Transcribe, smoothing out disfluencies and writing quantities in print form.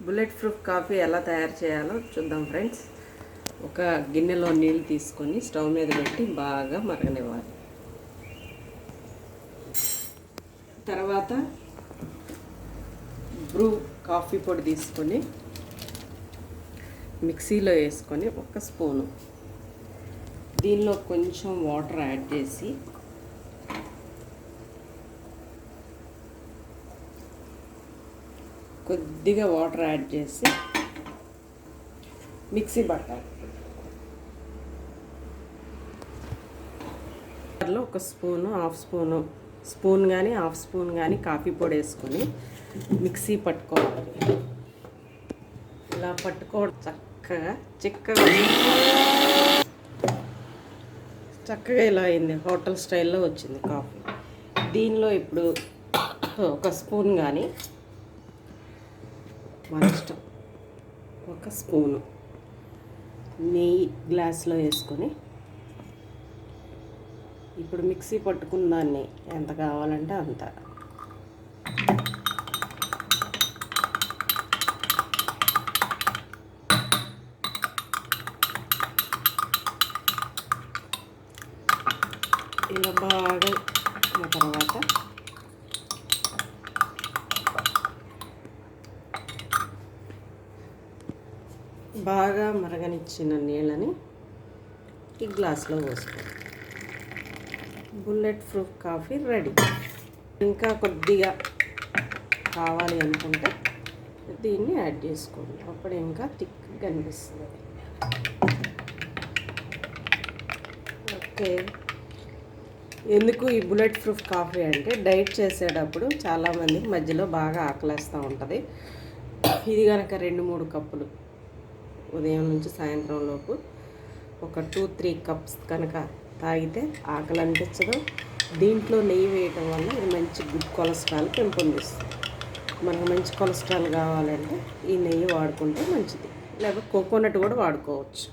Bullet proof coffee ఎలా తయారు చేయాలో చూద్దాం ఫ్రెండ్స్. ఒక గిన్నెలో నీళ్ళు తీసుకొని స్టవ్ మీద పెట్టి బాగా మరగనివ్వాలి. తర్వాత బ్రూ కాఫీ పొడి తీసుకొని మిక్సీలో వేసుకొని ఒక స్పూను, దీనిలో కొంచెం వాటర్ యాడ్ చేసి కొద్దిగా వాటర్ యాడ్ చేసి మిక్సీ పట్టాలి. ఒక స్పూను స్పూన్ కానీ హాఫ్ స్పూన్ కానీ కాఫీ పొడి వేసుకొని మిక్సీ పట్టుకోవాలి. ఇలా పట్టుకోవడం చక్కగా ఇలా అయింది. హోటల్ స్టైల్లో వచ్చింది కాఫీ. దీనిలో ఇప్పుడు ఒక స్పూన్ కానీ మన ఇష్టం ఒక స్పూను నెయ్యి గ్లాస్లో వేసుకొని ఇప్పుడు మిక్సీ పట్టుకున్న దాన్ని ఎంత కావాలంటే అంత ఇలా బాగా తర్వాత బాగా మరగనిచ్చిన నీళ్ళని ఈ గ్లాస్లో పోసుకోవాలి. Bullet proof coffee ready. ఇంకా కొద్దిగా కావాలి అనుకుంటే దీన్ని యాడ్ చేసుకోండి, అప్పుడు ఇంకా థిక్గా కనిపిస్తుంది. ఓకే, ఎందుకు ఈ బుల్లెట్ ప్రూఫ్ కాఫీ అంటే డైట్ చేసేటప్పుడు చాలామంది మధ్యలో బాగా ఆకలేస్తూ ఉంటుంది. ఇది కనుక 2-3 కప్పులు ఉదయం నుంచి సాయంత్రం లోపు ఒక 2-3 కప్స్ కనుక తాగితే ఆకలి అనిపించదు. దీంట్లో నెయ్యి వేయటం వల్ల ఇది మంచి గుడ్ కొలెస్ట్రాల్ పెంపొందిస్తుంది. మనకు మంచి కొలెస్ట్రాల్ కావాలంటే ఈ నెయ్యి వాడుకుంటే మంచిది, లేకపోతే కోకోనట్ కూడా వాడుకోవచ్చు.